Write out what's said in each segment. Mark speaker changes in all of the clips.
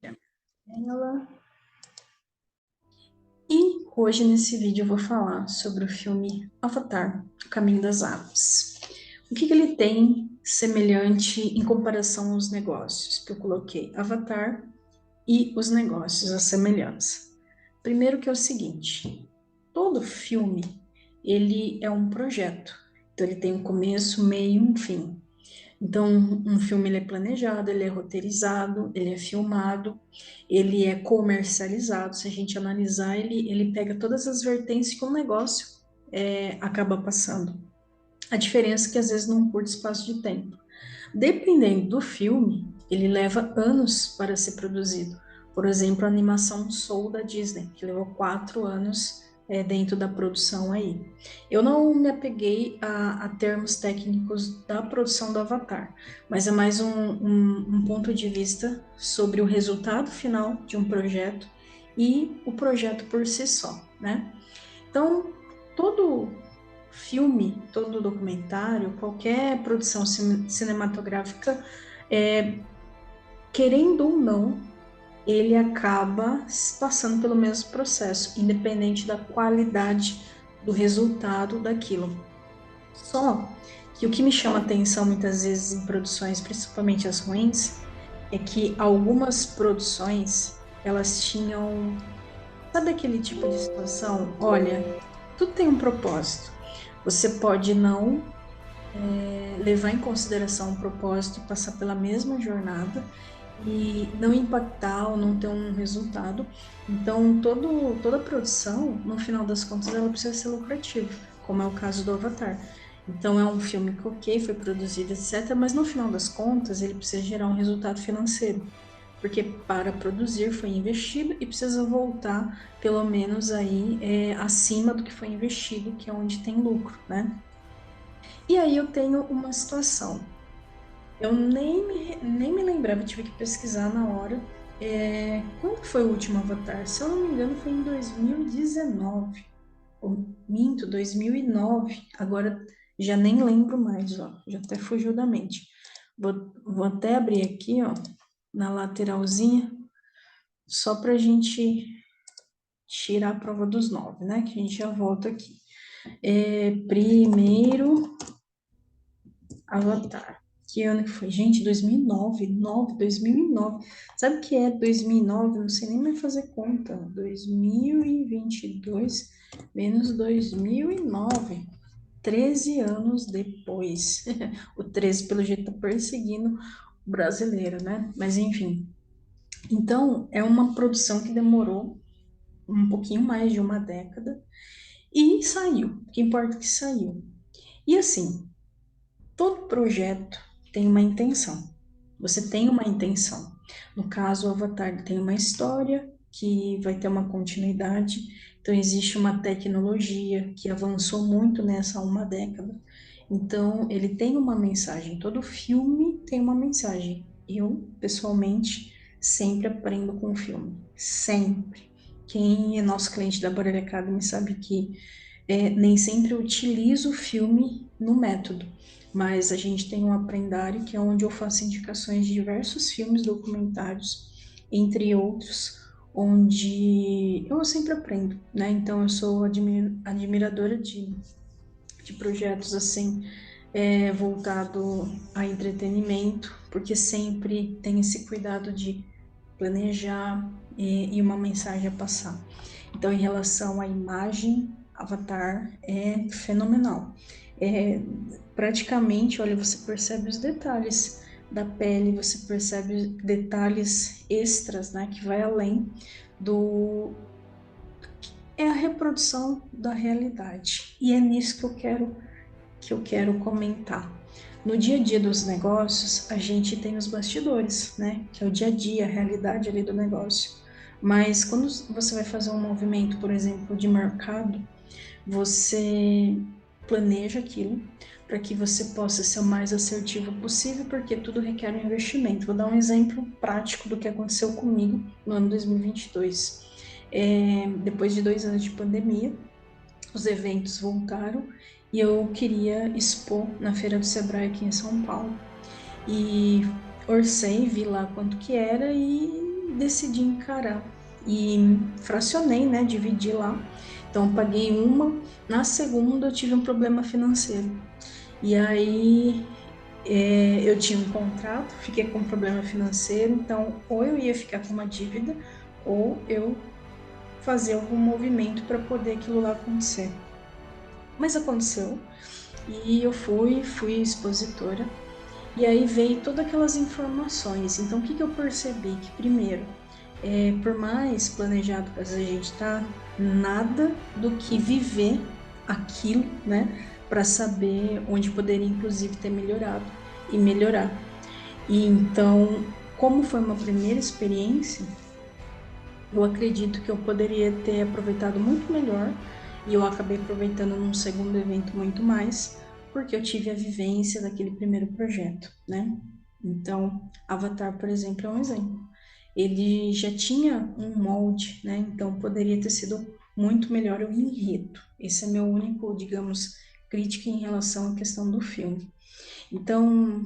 Speaker 1: Ela. E hoje nesse vídeo eu vou falar sobre o filme Avatar, O Caminho das Águas. O que ele tem semelhante em comparação aos negócios? Que eu coloquei Avatar e os negócios, a semelhança. Primeiro que é o seguinte, todo filme, ele é um projeto. Então ele tem um começo, meio e um fim. Então, um filme ele é planejado, ele é roteirizado, ele é filmado, ele é comercializado. Se a gente analisar, ele pega todas as vertentes que um negócio acaba passando. A diferença é que às vezes num curto espaço de tempo. Dependendo do filme, ele leva anos para ser produzido. Por exemplo, a animação Soul da Disney, que levou 4 anos dentro da produção aí. Eu não me apeguei a termos técnicos da produção do Avatar, mas é mais um ponto de vista sobre o resultado final de um projeto e o projeto por si só, né? Então, todo filme, todo documentário, qualquer produção cinematográfica, é, querendo ou não, ele acaba passando pelo mesmo processo, independente da qualidade do resultado daquilo. Só que o que me chama atenção muitas vezes em produções, principalmente as ruins, é que algumas produções elas tinham, sabe aquele tipo de situação? Olha, tudo tem um propósito. Você pode não levar em consideração o propósito e passar pela mesma jornada e não impactar ou não ter um resultado. Então, toda produção, no final das contas, ela precisa ser lucrativa, como é o caso do Avatar. Então, é um filme que, ok, foi produzido, etc., mas no final das contas, ele precisa gerar um resultado financeiro. Porque para produzir foi investido e precisa voltar, pelo menos aí, acima do que foi investido, que é onde tem lucro, né? E aí eu tenho uma situação. Eu nem me lembrava, tive que pesquisar na hora. Quando foi o último Avatar? Se eu não me engano, foi em 2019. Ou minto, 2009. Agora já nem lembro mais, ó. Já até fugiu da mente. Vou até abrir aqui, ó, na lateralzinha, só para a gente tirar a prova dos 9, né? Que a gente já volta aqui. Primeiro Avatar. Que ano que foi? Gente, 2009, 2009. Sabe o que é 2009? Não sei nem mais fazer conta. 2022 menos 2009. 13 anos depois. O 13, pelo jeito, tá perseguindo o brasileiro, né? Mas enfim. Então, é uma produção que demorou um pouquinho mais de uma década e saiu. O que importa é que saiu. E assim, todo projeto tem uma intenção. Você tem uma intenção. No caso, o Avatar tem uma história que vai ter uma continuidade. Então, existe uma tecnologia que avançou muito nessa uma década. Então, ele tem uma mensagem. Todo filme tem uma mensagem. Eu, pessoalmente, sempre aprendo com o filme. Sempre. Quem é nosso cliente da Borelli Academy sabe que nem sempre eu utilizo o filme no método, mas a gente tem um aprendário que é onde eu faço indicações de diversos filmes, documentários, entre outros, onde eu sempre aprendo, né? Então eu sou admiradora de projetos assim, voltado a entretenimento, porque sempre tem esse cuidado de planejar e uma mensagem a passar. Então, em relação à imagem, Avatar é fenomenal. É, praticamente, olha, você percebe os detalhes da pele, você percebe detalhes extras, né, que vai além do é a reprodução da realidade. E é nisso que eu quero comentar. No dia a dia dos negócios, a gente tem os bastidores, né? Que é o dia a dia, a realidade ali do negócio. Mas quando você vai fazer um movimento, por exemplo, de mercado, você planeja aquilo para que você possa ser o mais assertivo possível, porque tudo requer um investimento. Vou dar um exemplo prático do que aconteceu comigo no ano 2022. Depois de 2 anos de pandemia, os eventos voltaram e eu queria expor na Feira do Sebrae aqui em São Paulo. E orcei, vi lá quanto que era e decidi encarar e fracionei, né? Dividi lá. Então, paguei uma, na segunda eu tive um problema financeiro. E aí eu tinha um contrato, fiquei com um problema financeiro, então ou eu ia ficar com uma dívida ou eu fazer algum movimento para poder aquilo lá acontecer. Mas aconteceu e eu fui expositora e aí veio todas aquelas informações. Então o que que eu percebi? Que primeiro, por mais planejado que a gente tá, nada do que viver aquilo, né, para saber onde poderia inclusive ter melhorado e melhorar. E então, como foi uma primeira experiência, eu acredito que eu poderia ter aproveitado muito melhor e eu acabei aproveitando num segundo evento muito mais, porque eu tive a vivência daquele primeiro projeto, né? Então, Avatar, por exemplo, é um exemplo. Ele já tinha um molde, né? Então, poderia ter sido muito melhor o enredo. Esse é meu único, digamos, crítica em relação à questão do filme. Então,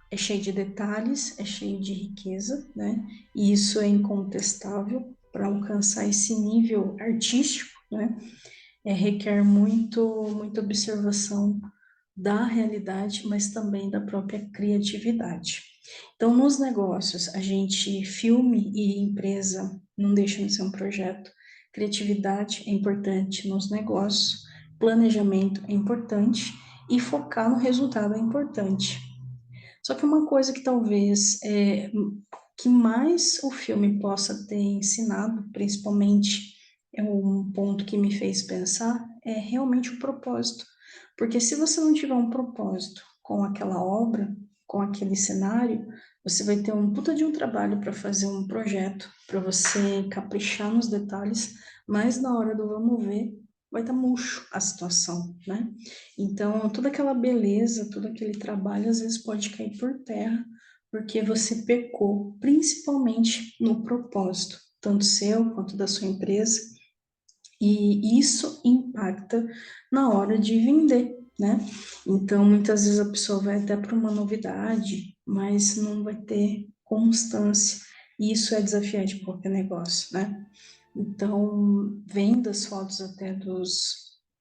Speaker 1: é cheio de detalhes, é cheio de riqueza, né? E isso é incontestável para alcançar esse nível artístico, né? Requer muita observação da realidade, mas também da própria criatividade. Então, nos negócios, a gente, filme e empresa não deixam de ser um projeto. Criatividade é importante nos negócios, planejamento é importante e focar no resultado é importante. Só que uma coisa que talvez que mais o filme possa ter ensinado, principalmente é um ponto que me fez pensar, é realmente o propósito. Porque se você não tiver um propósito com aquela obra, com aquele cenário, você vai ter um puta de um trabalho para fazer um projeto, para você caprichar nos detalhes, mas na hora do vamos ver, vai estar murcho a situação, né? Então, toda aquela beleza, todo aquele trabalho, às vezes pode cair por terra, porque você pecou, principalmente no propósito, tanto seu quanto da sua empresa, e isso impacta na hora de vender, né? Então, muitas vezes a pessoa vai até para uma novidade, mas não vai ter constância, e isso é desafiante para qualquer negócio, né? Então, vendo as fotos até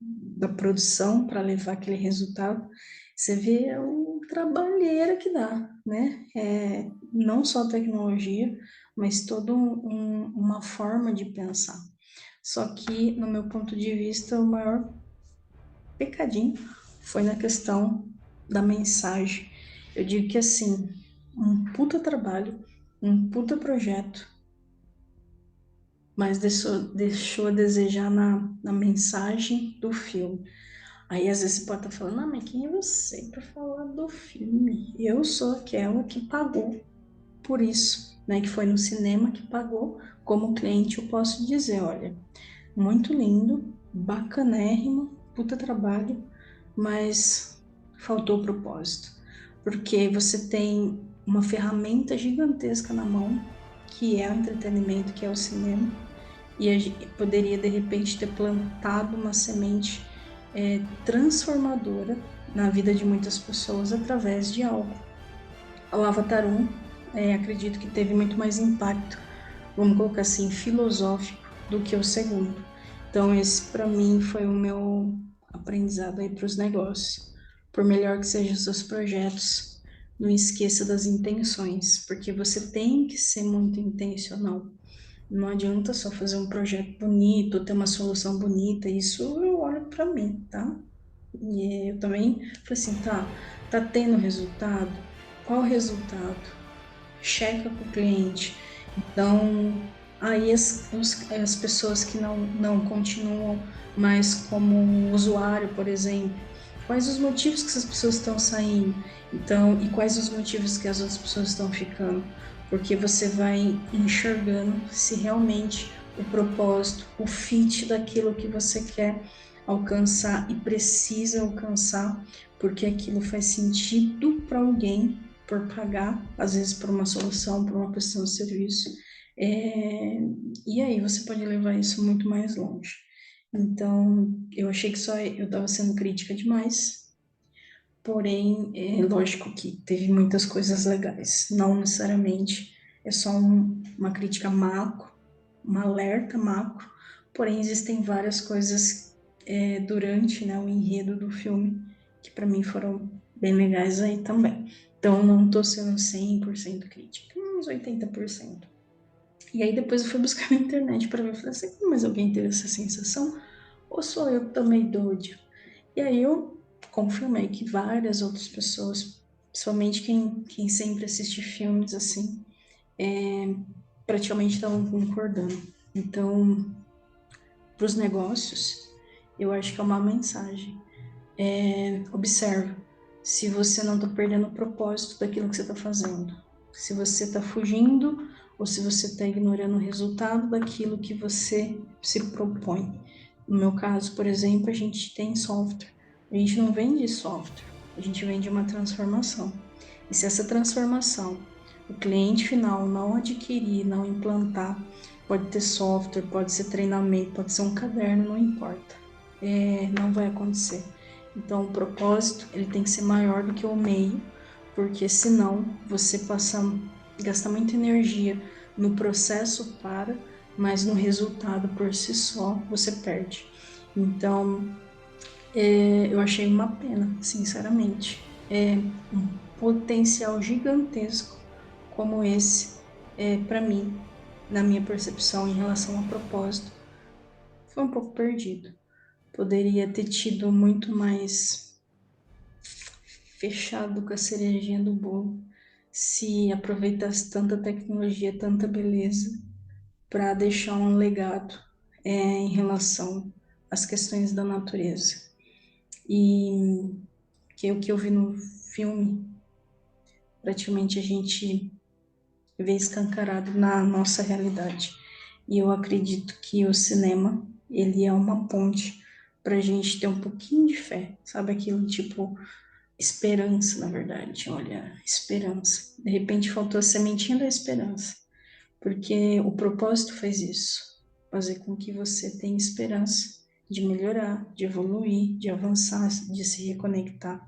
Speaker 1: da produção para levar aquele resultado, você vê o trabalheira que dá, né? Não só a tecnologia, mas toda uma forma de pensar. Só que, no meu ponto de vista, o maior pecadinho foi na questão da mensagem. Eu digo que, assim, um puta trabalho, um puta projeto, mas deixou a desejar na mensagem do filme. Aí às vezes você pode estar falando, não, mas quem é você para falar do filme? Eu sou aquela que pagou por isso, né? Que foi no cinema que pagou. Como cliente, eu posso dizer, olha, muito lindo, bacanérrimo, puta trabalho, mas faltou propósito. Porque você tem uma ferramenta gigantesca na mão, que é o entretenimento, que é o cinema, e a gente poderia de repente ter plantado uma semente transformadora na vida de muitas pessoas através de algo. O Avatar 1, acredito que teve muito mais impacto, vamos colocar assim, filosófico, do que o segundo. Então, esse para mim foi o meu aprendizado aí para os negócios. Por melhor que sejam os seus projetos, não esqueça das intenções, porque você tem que ser muito intencional. Não adianta só fazer um projeto bonito, ter uma solução bonita, isso eu olho para mim, tá? E eu também falei assim, tá tendo resultado? Qual o resultado? Checa com o cliente. Então, aí as pessoas que não continuam mais como usuário, por exemplo, quais os motivos que essas pessoas estão saindo? Então, e quais os motivos que as outras pessoas estão ficando? Porque você vai enxergando se realmente o propósito, o fit daquilo que você quer alcançar e precisa alcançar, porque aquilo faz sentido para alguém por pagar, às vezes por uma solução, por uma prestação de serviço. E aí você pode levar isso muito mais longe. Então, eu achei que só eu estava sendo crítica demais, porém, é lógico que teve muitas coisas legais, não necessariamente. é só uma crítica macro, um alerta macro, porém existem várias coisas durante, né, o enredo do filme que para mim foram bem legais aí também. Então não estou sendo 100% crítica, uns 80%. E aí depois eu fui buscar na internet para ver, falei assim, mas alguém teve essa sensação? Ou sou eu que tomei dódio? E aí eu confirmei que várias outras pessoas, principalmente quem sempre assiste filmes assim, praticamente estavam concordando. Então, para os negócios, eu acho que é uma mensagem. Observa se você não está perdendo o propósito daquilo que você está fazendo. Se você está fugindo ou se você está ignorando o resultado daquilo que você se propõe. No meu caso, por exemplo, a gente tem software. A gente não vende software, a gente vende uma transformação. E se essa transformação o cliente final não adquirir, não implantar, pode ter software, pode ser treinamento, pode ser um caderno, não importa. Não vai acontecer. Então, o propósito ele tem que ser maior do que o meio, porque senão você passa a gastar muita energia no processo mas no resultado por si só você perde. Então, eu achei uma pena, sinceramente. É um potencial gigantesco como esse, para mim, na minha percepção em relação ao propósito, foi um pouco perdido. Poderia ter tido muito mais fechado com a cerejinha do bolo se aproveitasse tanta tecnologia, tanta beleza para deixar um legado em relação às questões da natureza. E que é o que eu vi no filme, praticamente a gente vê escancarado na nossa realidade. E eu acredito que o cinema, ele é uma ponte para a gente ter um pouquinho de fé, sabe? Aquilo tipo esperança, na verdade, olha, esperança. De repente faltou a sementinha da esperança, porque o propósito faz isso, fazer com que você tenha esperança de melhorar, de evoluir, de avançar, de se reconectar.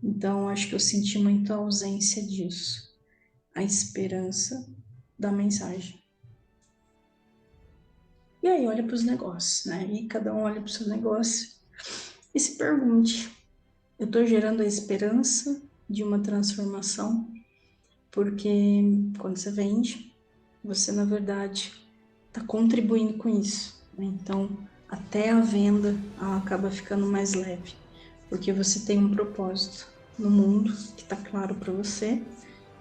Speaker 1: Então, acho que eu senti muito a ausência disso, a esperança da mensagem. E aí, olha para os negócios, né? E cada um olha para o seu negócio e se pergunte: eu estou gerando a esperança de uma transformação? Porque quando você vende, você na verdade está contribuindo com isso, né? Então, até a venda ela acaba ficando mais leve, porque você tem um propósito no mundo que está claro para você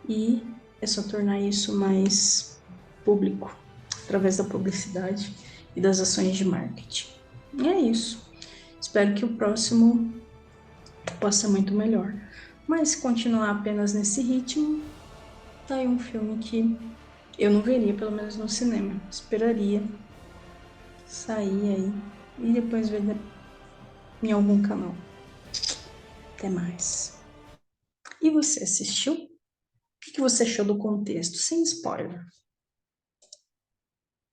Speaker 1: e é só tornar isso mais público através da publicidade e das ações de marketing. E é isso. Espero que o próximo possa ser muito melhor. Mas se continuar apenas nesse ritmo, tá aí um filme que eu não veria, pelo menos no cinema. Esperaria sair aí e depois ver em algum canal. Até mais. E você assistiu? O que você achou do contexto? Sem spoiler.